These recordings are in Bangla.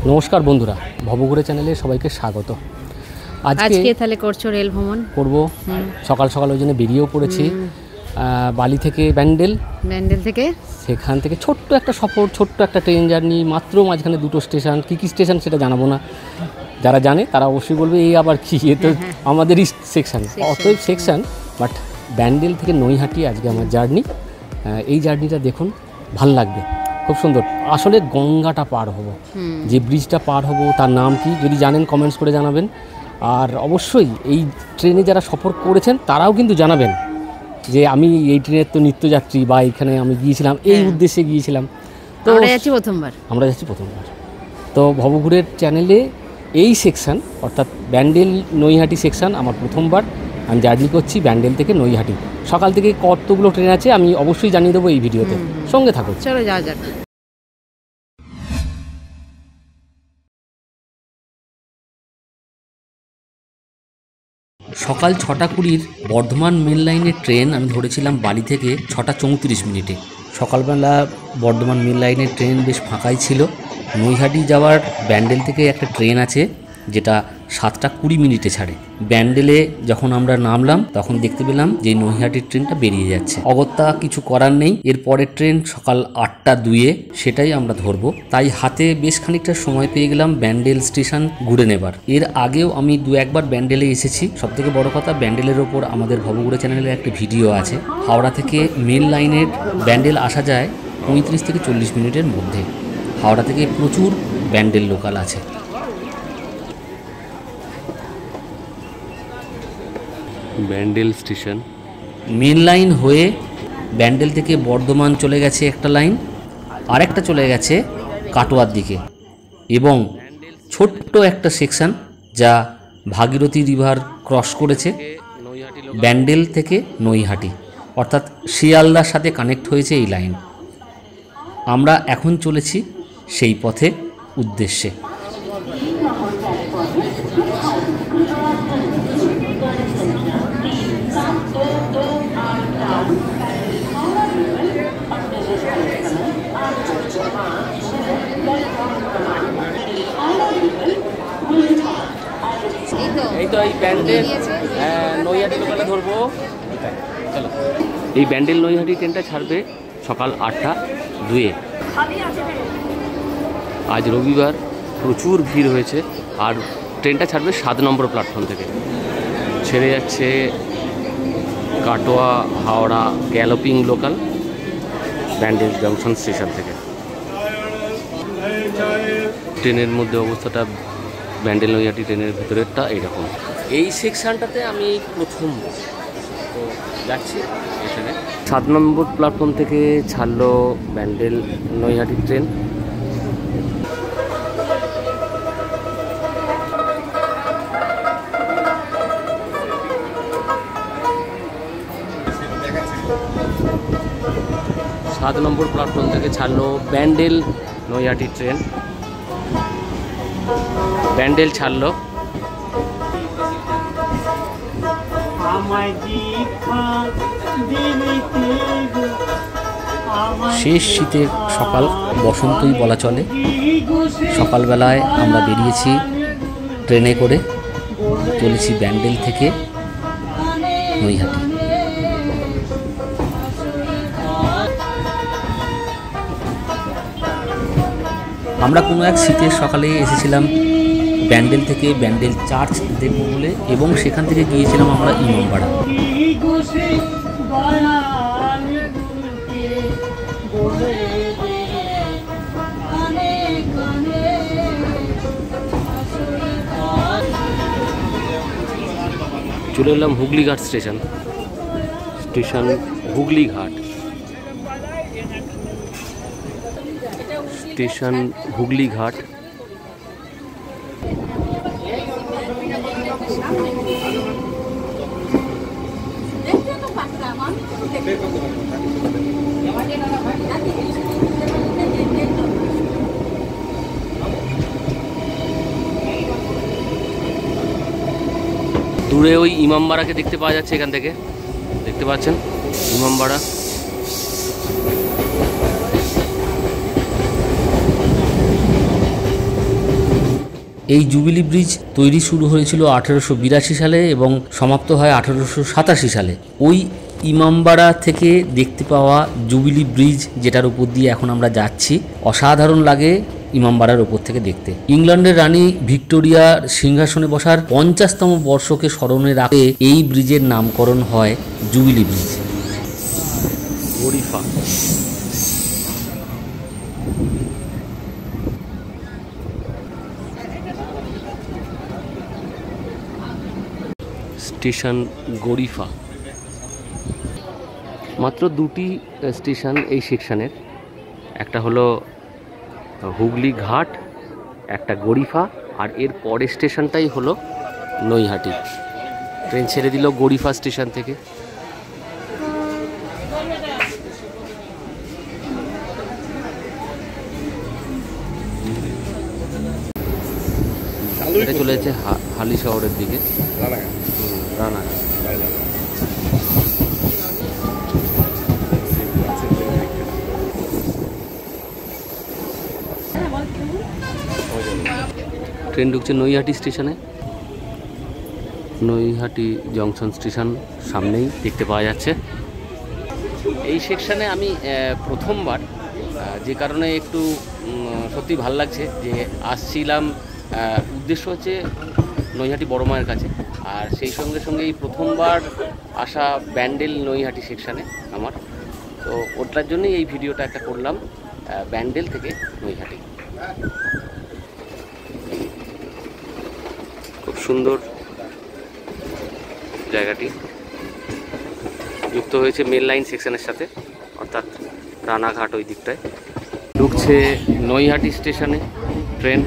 নমস্কার বন্ধুরা, ভবঘুরে চ্যানেলে সবাইকে স্বাগত। আজকে তাহলে করছো রেল ভ্রমণ? করব, সকাল সকাল ওই জন্য বেরিয়েও পড়েছি। বালি থেকে ব্যান্ডেল থেকে সেখান থেকে ছোট্ট একটা সফর, ছোট্ট একটা ট্রেন জার্নি, মাত্র মাঝখানে দুটো স্টেশন। কী কী স্টেশন সেটা জানাবো না, যারা জানে তারা অবশ্যই বলবে এই আবার কী, এ তো আমাদেরই সেকশন, অতএব সেকশন। বাট ব্যান্ডেল থেকে নৈহাটি আজকে আমার জার্নি। এই জার্নিটা দেখুন, ভাল লাগবে, খুব সুন্দর। আসলে গঙ্গাটা পার হব, যে ব্রিজটা পার হব তার নাম কি যদি জানেন কমেন্টস করে জানাবেন। আর অবশ্যই এই ট্রেনে যারা সফর করেছেন তারাও কিন্তু জানাবেন যে আমি এই ট্রেনের তো নিত্যযাত্রী, বা এখানে আমি গিয়েছিলাম, এই উদ্দেশ্যে গিয়েছিলাম। তো আমরা যাচ্ছি প্রথমবার। তো ভবঘুরের চ্যানেলে এই সেকশন, অর্থাৎ ব্যান্ডেল নৈহাটি সেকশন আমার প্রথমবার। আমি জার্নি করছি ব্যান্ডেল থেকে নৈহাটি। সকাল থেকে কতগুলো ট্রেন আছে আমি অবশ্যই জানিয়ে দেবো এই ভিডিওতে, সঙ্গে থাকুন। চলো যাওয়া যাক। সকাল 6:20 বর্ধমান মেন লাইনের ট্রেন আমি ধরেছিলাম বালি থেকে 6:34। সকালবেলা বর্ধমান মেন লাইনের ট্রেন বেশ ফাঁকাই ছিল। নৈহাটি যাওয়ার ব্যান্ডেল থেকে একটা ট্রেন আছে যেটা 7:20 ছাড়ে। ব্যান্ডেলে যখন আমরা নামলাম তখন দেখতে পেলাম যে নৈহাটির ট্রেনটা বেরিয়ে যাচ্ছে। অগত্যা কিছু করার নেই, এর পরের ট্রেন সকাল 8:02, সেটাই আমরা ধরবো। তাই হাতে বেশ খানিকটা সময় পেয়ে গেলাম ব্যান্ডেল স্টেশন ঘুরে নেবার। এর আগেও আমি 2-1 বার ব্যান্ডেলে এসেছি। সবথেকে বড় কথা, ব্যান্ডেলের ওপর আমাদের ভবঘুরে চ্যানেলে একটা ভিডিও আছে। হাওড়া থেকে মেন লাইনের ব্যান্ডেল আসা যায় 35 থেকে 40 মিনিটের মধ্যে। হাওড়া থেকে প্রচুর ব্যান্ডেল লোকাল আছে। ব্যান্ডেল স্টেশন মেন লাইন হয়ে ব্যান্ডেল থেকে বর্ধমান চলে গেছে একটা লাইন, আরেকটা চলে গেছে কাটোয়ার দিকে, এবং ছোট্ট একটা সেকশন যা ভাগীরথী রিভার ক্রস করেছে ব্যান্ডেল থেকে নৈহাটি, অর্থাৎ শিয়ালদার সাথে কানেক্ট হয়েছে এই লাইন। আমরা এখন চলেছি সেই পথে উদ্দেশ্যে। এই তো এই ব্যান্ডেল নৈহাটি লোকালে ধরবো। চলো, এই ব্যান্ডেল নৈহাটি ট্রেনটা ছাড়বে সকাল 8:02। আজ রবিবার, প্রচুর ভিড় হয়েছে। আর ট্রেনটা ছাড়বে 7 নম্বর প্ল্যাটফর্ম থেকে, ছেড়ে যাচ্ছে Katwa Howrah galloping local Bandel junction station থেকে। ট্রেনের মধ্যে অবস্থাটা, ব্যান্ডেল নৈহাটি ট্রেনের ভেতরেরটা এইরকম। এই সেকশানটাতে আমি প্রথম তো যাচ্ছি। এখানে 7 নম্বর প্ল্যাটফর্ম থেকে ছাড়লো ব্যান্ডেল নৈহাটি ট্রেন। সাত নম্বর প্ল্যাটফর্ম থেকে ছাড়লো ব্যান্ডেল নৈহাটি ট্রেন। ব্যান্ডেল ছাড়লো। শেষ শীতের সকাল, বসন্তই বলা চলে। সকালবেলায় আমরা বেরিয়েছি ট্রেনে করে, চলেছি ব্যান্ডেল থেকে নৈহাটি। আমরা কোনো এক শীতের সকালে এসেছিলাম ব্যান্ডেল থেকে ব্যান্ডেল চার্চ দেখব বলে, এবং সেখান থেকে গিয়েছিলাম আমরা ইমামবাড়া। চলে এলাম হুগলিঘাট স্টেশন। হুগলিঘাট স্টেশন, হুগলিঘাট। দূরে ওই ইমামবাড়াকে দেখতে পাওয়া যাচ্ছে, এখান থেকে দেখতে পাচ্ছেন ইমামবাড়া। এই জুবিলি ব্রিজ তৈরি শুরু হয়েছিল 1882 সালে এবং সমাপ্ত হয় 1887 সালে। ওই ইমামবাড়া থেকে দেখতে পাওয়া জুবিলি ব্রিজ, যেটার উপর দিয়ে এখন আমরা যাচ্ছি, অসাধারণ লাগে ইমামবাড়ার উপর থেকে দেখতে। ইংল্যান্ডের রানী ভিক্টোরিয়ার সিংহাসনে বসার 50তম বর্ষকে স্মরণে রাখে এই ব্রিজের নামকরণ হয় jubilee bridge. Garifa station Garifa. মাত্র দুটি স্টেশন এই সেকশনের, একটা হলো হুগলি ঘাট, একটা গরিফা, আর এর পরের স্টেশনটাই হলো নৈহাটি। ট্রেন ছেড়ে দিল গরিফা স্টেশন থেকে। এটা চলে যাচ্ছে হালি শহরের দিকে, রানাঘাট। ট্রেন ঢুকছে নৈহাটি স্টেশনে। নৈহাটি জংশন স্টেশন সামনেই দেখতে পাওয়া যাচ্ছে। এই সেকশানে আমি প্রথমবার, যে কারণে একটু সত্যি ভাল লাগছে যে আসছিলাম। উদ্দেশ্য হচ্ছে নৈহাটি বড় মায়ের কাছে, আর সেই সঙ্গে সঙ্গে এই প্রথমবার আসা ব্যান্ডেল নৈহাটি সেকশানে আমার, তো ওটার জন্যই এই ভিডিওটা একটা করলাম, ব্যান্ডেল থেকে নৈহাটি। খুব সুন্দর জায়গাটি, যুক্ত হয়েছে মেন লাইন সেকশনের সাথে, অর্থাৎ রানাঘাট ওই দিকটায়। ঢুকছে নৈহাটি স্টেশনে ট্রেন।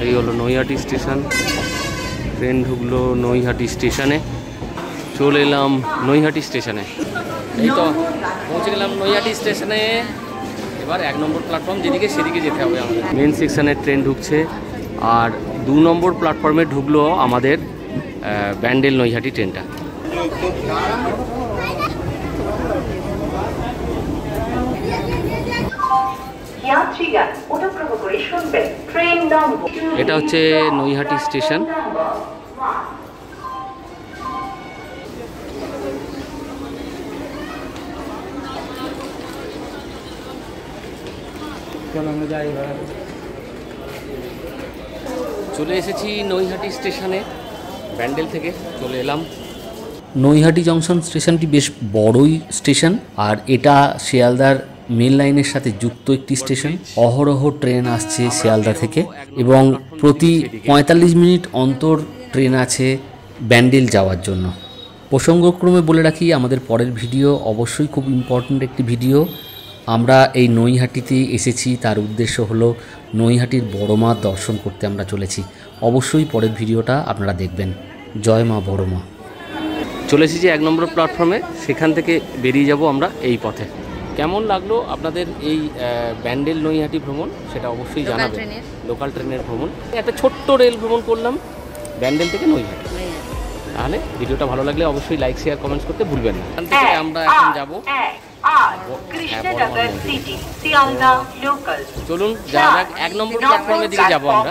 এই হলো নৈহাটি স্টেশন। ট্রেন ঢুকলো নৈহাটি স্টেশনে। চলে এলাম নৈহাটি স্টেশনে। এই তো পৌঁছে গেলাম নৈহাটি স্টেশনে। এবার 1 নম্বর প্ল্যাটফর্ম যেদিকে সেদিকে যেতে হবে আমাদের। মেন সেকশনের ট্রেন ঢুকছে, আর 2 নম্বর প্ল্যাটফর্মে ঢুকলো আমাদের ব্যান্ডেল নৈহাটি ট্রেনটা। এটা হচ্ছে নৈহাটি স্টেশন। চলে এসেছি নৈহাটি স্টেশনে। ব্যান্ডেল থেকে চলে এলাম। নৈহাটি জংশন স্টেশনটি বেশ বড়ই স্টেশন, আর এটা শিয়ালদার মেন লাইনের সাথে যুক্ত একটি স্টেশন। অহরহ ট্রেন আসছে শিয়ালদা থেকে, এবং প্রতি 45 মিনিট অন্তর ট্রেন আছে ব্যান্ডেল যাওয়ার জন্য। প্রসঙ্গক্রমে বলে রাখি, আমাদের পরের ভিডিও অবশ্যই খুব ইম্পর্ট্যান্ট একটি ভিডিও। আমরা এই নৈহাটিতে এসেছি, তার উদ্দেশ্য হলো নৈহাটির বড় মা দর্শন করতে আমরা চলেছি। অবশ্যই পরের ভিডিওটা আপনারা দেখবেন। জয় মা বড় মা। চলে এসেছি 1 নম্বর প্ল্যাটফর্মে, সেখান থেকে বেরিয়ে যাব আমরা এই পথে। কেমন লাগলো আপনাদের এই ব্যান্ডেল নৈহাটি ভ্রমণ, সেটা অবশ্যই জানাবেন। লোকাল ট্রেনের ভ্রমণ, একটা ছোট্ট রেল ভ্রমণ করলাম ব্যান্ডেল থেকে নৈহাটি। তাহলে ভিডিওটা ভালো লাগলে অবশ্যই লাইক, শেয়ার, কমেন্টস করতে ভুলবেন না। এখান থেকে আমরা এখন যাবো চলুন, যা 1 নম্বর প্ল্যাটফর্মের দিকে যাবো আমরা।